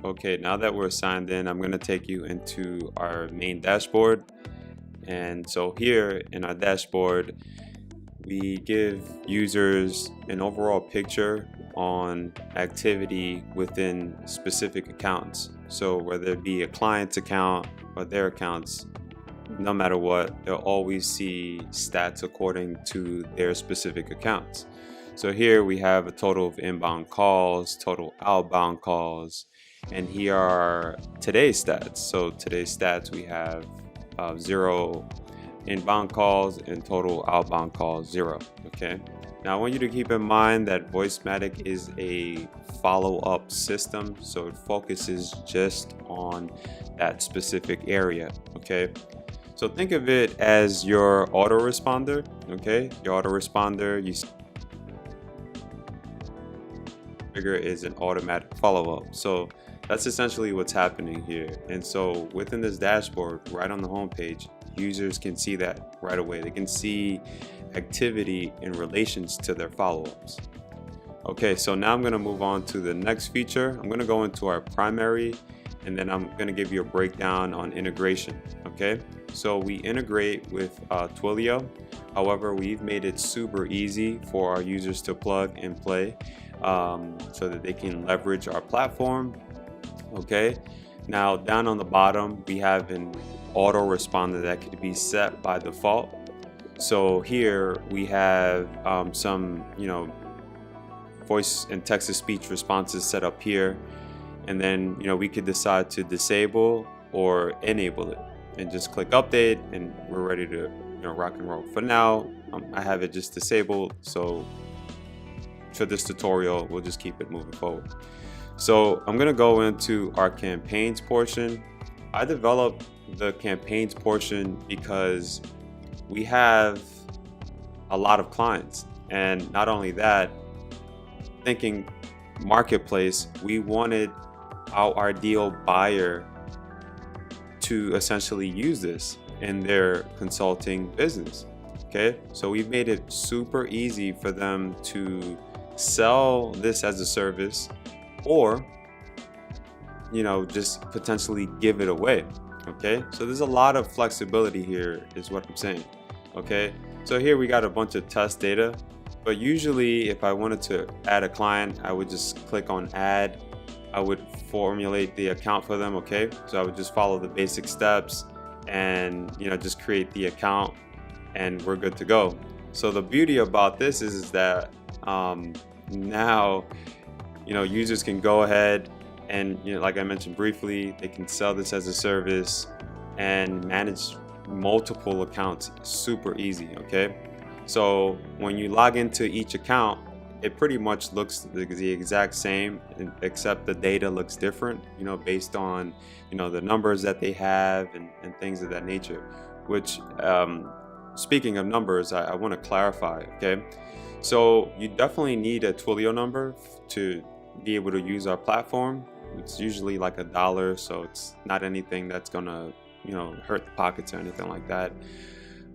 Okay, now that we're signed in, I'm going to take you into our main dashboard. And so here in our dashboard, we give users an overall picture on activity within specific accounts. So whether it be a client's account or their accounts, no matter what, they'll always see stats according to their specific accounts. So here we have a total of inbound calls, total outbound calls, and here are today's stats. So today's stats, we have 0 inbound calls and total outbound calls 0. Okay. Now I want you to keep in mind that Voicematic is a follow-up system, so it focuses just on that specific area. Okay. So think of it as your autoresponder. Okay. Your autoresponder, you figure is an automatic follow-up. So that's essentially what's happening here. And so within this dashboard, right on the home page, users can see that right away. They can see activity in relations to their follow-ups. Okay, so now I'm going to move on to the next feature. I'm going to go into our primary, and then I'm going to give you a breakdown on integration. Okay, so we integrate with Toturial. However, we've made it super easy for our users to plug and play so that they can leverage our platform. Okay, now down on the bottom, we have an autoresponder that could be set by default. So here we have some, voice and text-to-speech responses set up here, and then we could decide to disable or enable it, and just click update, and we're ready to rock and roll. For now, I have it just disabled, so for this tutorial, we'll just keep it moving forward. So I'm gonna go into our campaigns portion. I developed the campaigns portion because we have a lot of clients, and not only that, thinking marketplace, we wanted our ideal buyer to essentially use this in their consulting business. Okay, so we've made it super easy for them to sell this as a service, or just potentially give it away. Okay, so there's a lot of flexibility here is what I'm saying. Okay, so here we got a bunch of test data, but usually if I wanted to add a client, I would just click on add. I would formulate the account for them. Okay, so I would just follow the basic steps and just create the account, and we're good to go. So the beauty about this is that now users can go ahead and like I mentioned briefly, they can sell this as a service and manage multiple accounts super easy. Okay, so when you log into each account, it pretty much looks the exact same, except the data looks different, based on the numbers that they have and things of that nature. Which speaking of numbers, I want to clarify. Okay, so you definitely need a Twilio number to be able to use our platform. It's usually like $1, so it's not anything that's gonna hurt the pockets or anything like that.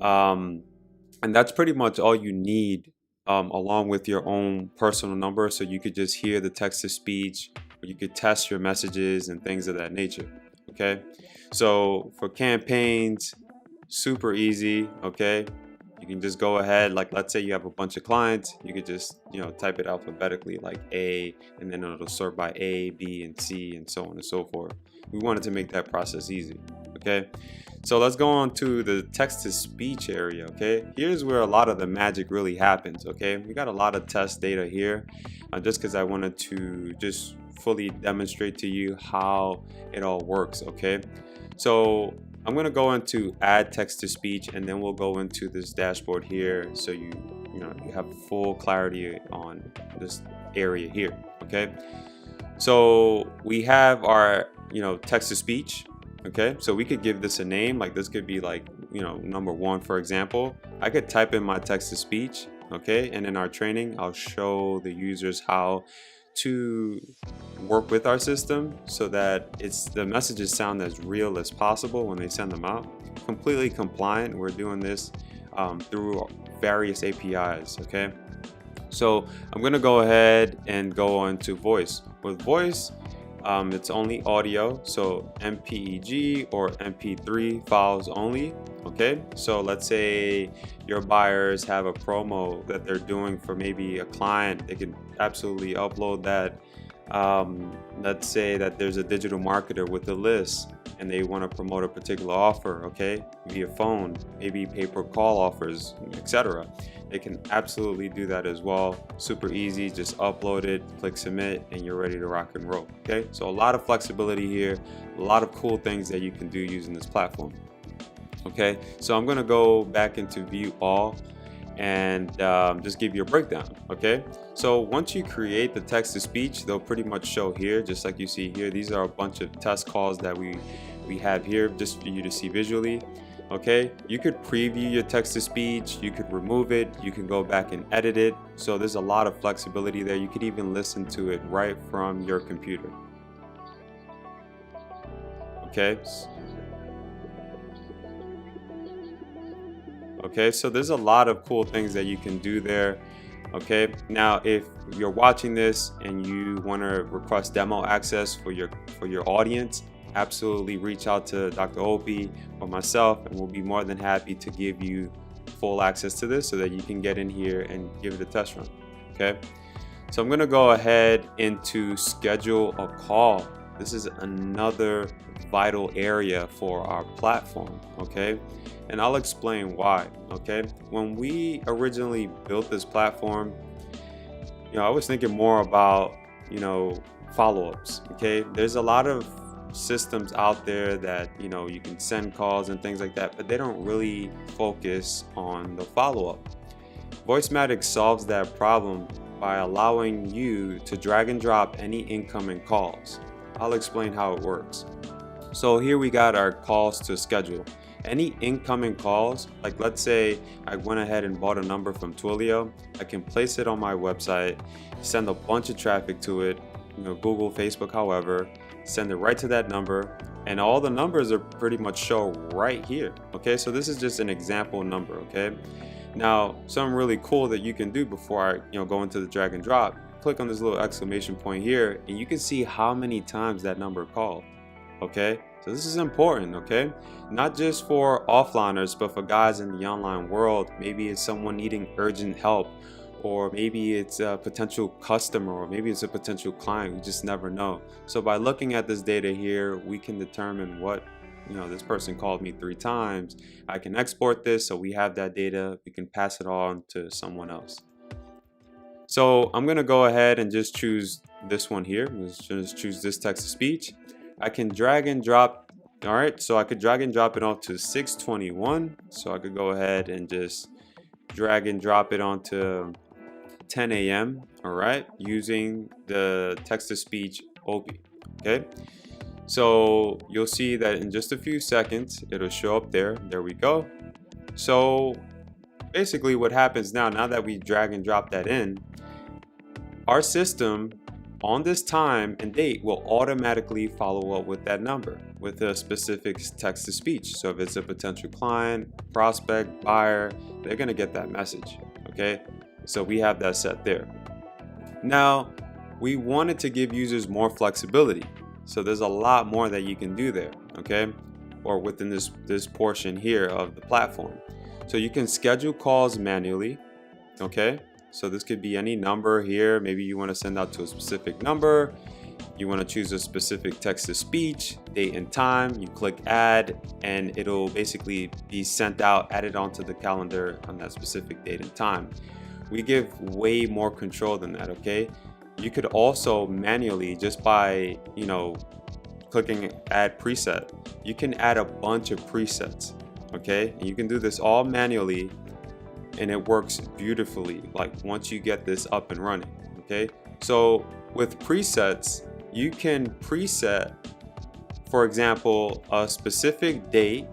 And that's pretty much all you need, along with your own personal number, so you could just hear the text to speech, or you could test your messages and things of that nature. Okay, so for campaigns, super easy. Okay, you can just go ahead, like let's say you have a bunch of clients, you could just type it alphabetically, like A, and then it'll sort by A, B, and C, and so on and so forth. We wanted to make that process easy. Okay, so let's go on to the text to speech area. Okay, here's where a lot of the magic really happens. Okay, we got a lot of test data here, just because I wanted to just fully demonstrate to you how it all works. Okay, so I'm going to go into add text to speech, and then we'll go into this dashboard here, so you have full clarity on this area here. Okay, so we have our text to speech. Okay, so we could give this a name, like this could be like number 1, for example. I could type in my text to speech. Okay, and in our training, I'll show the users how to work with our system so that the messages sound as real as possible when they send them out. Completely compliant. We're doing this through various APIs. Okay, so I'm going to go ahead and go on to voice. With voice, It's only audio, so MPEG or MP3 files only. Okay, so let's say your buyers have a promo that they're doing for maybe a client, they can absolutely upload that. Let's say that there's a digital marketer with a list and they want to promote a particular offer, okay, via phone, maybe pay-per-call offers, etc. They can absolutely do that as well. Super easy, just upload it, click submit, and you're ready to rock and roll. Okay, so a lot of flexibility here, a lot of cool things that you can do using this platform. Okay, so I'm gonna go back into view all and just give you a breakdown. Okay, so once you create the text to speech, they'll pretty much show here, just like you see here. These are a bunch of test calls that we have here just for you to see visually. Okay, you could preview your text to speech, you could remove it, you can go back and edit it. So there's a lot of flexibility there. You could even listen to it right from your computer. Okay. Okay, so there's a lot of cool things that you can do there. Okay, now if you're watching this and you want to request demo access for your audience, absolutely reach out to Dr. Opie or myself, and we'll be more than happy to give you full access to this so that you can get in here and give it a test run. Okay, so I'm going to go ahead into schedule a call. This is another vital area for our platform. Okay, and I'll explain why. Okay, when we originally built this platform, I was thinking more about follow-ups. Okay, there's a lot of systems out there that you can send calls and things like that, but they don't really focus on the follow-up. Voicematic solves that problem by allowing you to drag and drop any incoming calls. I'll explain how it works. So here we got our calls to schedule. Any incoming calls, like let's say I went ahead and bought a number from Toturial, I can place it on my website, send a bunch of traffic to it, Google, Facebook, however, send it right to that number, and all the numbers are pretty much show right here. Okay, so this is just an example number. Okay, now something really cool that you can do before I go into the drag and drop, click on this little exclamation point here, and you can see how many times that number called. Okay, so this is important. Okay, not just for offliners, but for guys in the online world. Maybe it's someone needing urgent help, or maybe it's a potential customer, or maybe it's a potential client. We just never know. So by looking at this data here, we can determine what, this person called me 3 times. I can export this so we have that data. We can pass it on to someone else. So I'm gonna go ahead and just choose this one here. Let's just choose this text to speech. I can drag and drop. All right, so I could drag and drop it onto 621. So I could go ahead and just drag and drop it onto 10 a.m. all right, using the text to speech Opie. Okay, so you'll see that in just a few seconds it'll show up there. There we go. So basically what happens now that we drag and drop that in, our system on this time and date will automatically follow up with that number with a specific text to speech. So if it's a potential client, prospect, buyer, they're going to get that message. Okay, so we have that set there. Now we wanted to give users more flexibility, so there's a lot more that you can do there. Okay, or within this portion here of the platform. So you can schedule calls manually. Okay, so this could be any number here. Maybe you want to send out to a specific number. You want to choose a specific text to speech, date and time. You click add, and it'll basically be sent out, added onto the calendar on that specific date and time. We give way more control than that. Okay, you could also manually, just by clicking add preset, you can add a bunch of presets. Okay, and you can do this all manually, and it works beautifully, like once you get this up and running. Okay, so with presets, you can preset, for example, a specific date,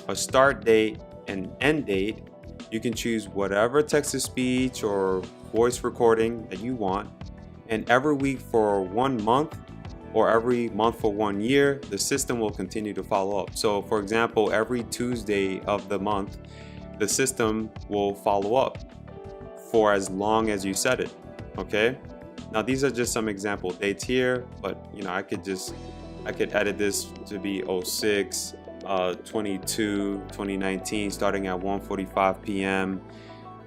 a start date, and end date. You can choose whatever text to speech or voice recording that you want, and every week for 1 month, or every month for 1 year, the system will continue to follow up. So for example, every Tuesday of the month, the system will follow up for as long as you set it. Okay, Now these are just some example dates here, but you know, I could edit this to be 06 22 2019 starting at 1:45 p.m.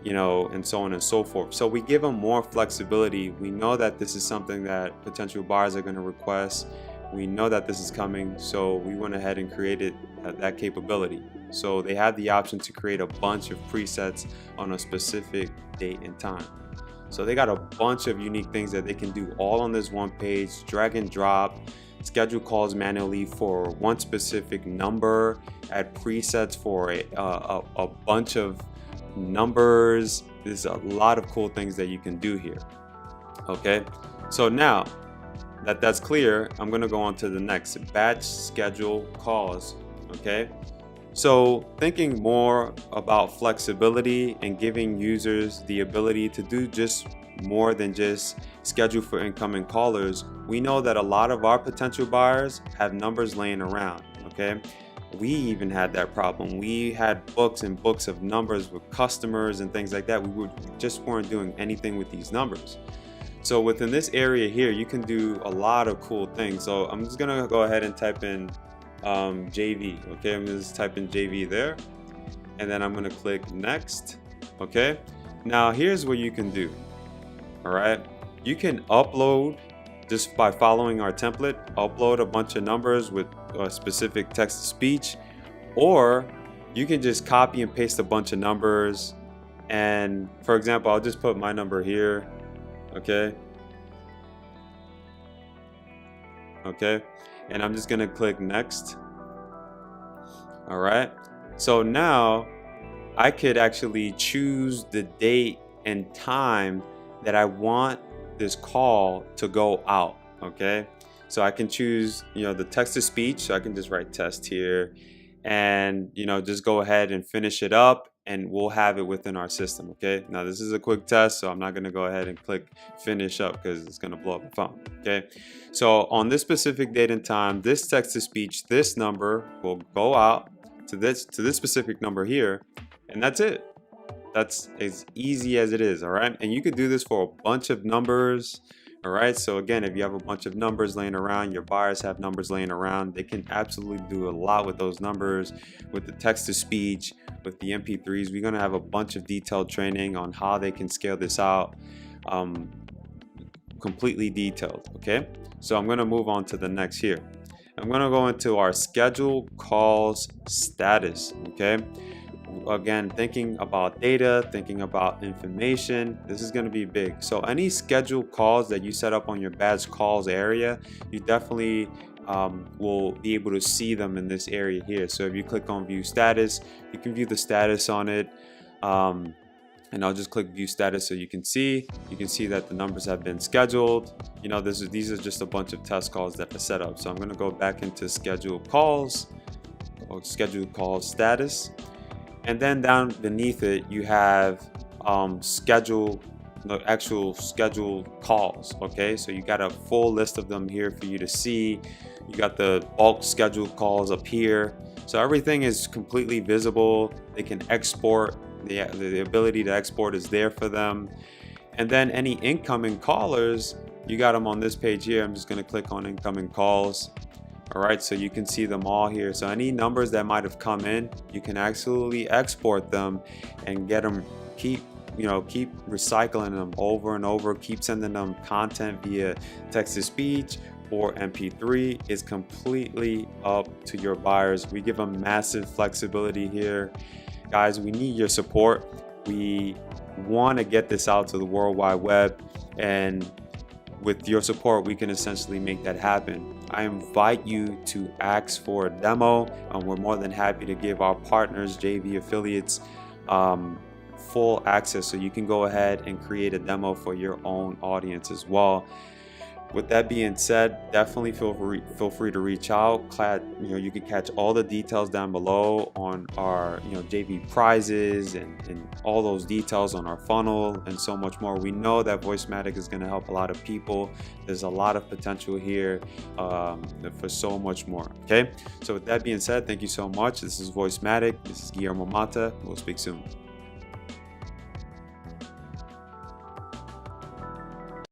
you know, and so on and so forth. So we give them more flexibility. We know that this is something that potential buyers are going to request. We know that this is coming, so we went ahead and created that capability. So they have the option to create a bunch of presets on a specific date and time. So they got a bunch of unique things that they can do all on this one page. Drag and drop, schedule calls manually for one specific number, add presets for a bunch of numbers. There's a lot of cool things that you can do here. Okay, so now that that's clear, I'm going to go on to the next, batch schedule calls. Okay, so thinking more about flexibility and giving users the ability to do just more than just schedule for incoming callers. We know that a lot of our potential buyers have numbers laying around. Okay, we even had that problem. We had books and books of numbers with customers and things like that. We just weren't doing anything with these numbers. So within this area here, you can do a lot of cool things. So I'm just gonna go ahead and type in JV. Okay, I'm gonna just type in JV there, and then I'm gonna click next. Okay, now here's what you can do. All right, you can upload just by following our template, upload a bunch of numbers with a specific text to speech, or you can just copy and paste a bunch of numbers. And for example, I'll just put my number here. Okay, and I'm just gonna click next. All right, so now I could actually choose the date and time that I want this call to go out. Okay, so I can choose, you know, the text to speech. So I can just write test here, and you know, just go ahead and finish it up, and we'll have it within our system. Okay, now this is a quick test, so I'm not going to go ahead and click finish up because it's going to blow up the phone. Okay, so on this specific date and time, this text to speech, this number will go out to this specific number here, and that's it. That's as easy as it is. All right, and you could do this for a bunch of numbers. All right, so again, if you have a bunch of numbers laying around, your buyers have numbers laying around, they can absolutely do a lot with those numbers, with the text to speech, with the MP3s. We're going to have a bunch of detailed training on how they can scale this out, completely detailed. Okay, so I'm going to move on to the next here. I'm going to go into our schedule calls status. Okay, again, thinking about data, thinking about information, this is going to be big. So any scheduled calls that you set up on your batch calls area, you definitely will be able to see them in this area here. So if you click on view status, you can view the status on it, and I'll just click view status so you can see that the numbers have been scheduled. You know, these are just a bunch of test calls that are set up. So I'm going to go back into scheduled calls, or scheduled calls status. And then down beneath it, you have the actual scheduled calls. Okay, so you got a full list of them here for you to see. You got the bulk scheduled calls up here. So everything is completely visible. They can export. The ability to export is there for them. And then any incoming callers, you got them on this page here. I'm just going to click on incoming calls. All right, so you can see them all here. So any numbers that might have come in, you can actually export them and get them, keep recycling them over and over, keep sending them content via text to speech or MP3. Is completely up to your buyers. We give them massive flexibility here. Guys, we need your support. We want to get this out to the World Wide Web, and with your support, we can essentially make that happen. I invite you to ask for a demo, and we're more than happy to give our partners, JV affiliates, full access, so you can go ahead and create a demo for your own audience as well. With that being said, definitely feel free to reach out. You can catch all the details down below on our JV prizes and all those details on our funnel and so much more. We know that Voicematic is going to help a lot of people. There's a lot of potential here for so much more. Okay, so with that being said, thank you so much. This is Voicematic. This is Guillermo Mata. We'll speak soon.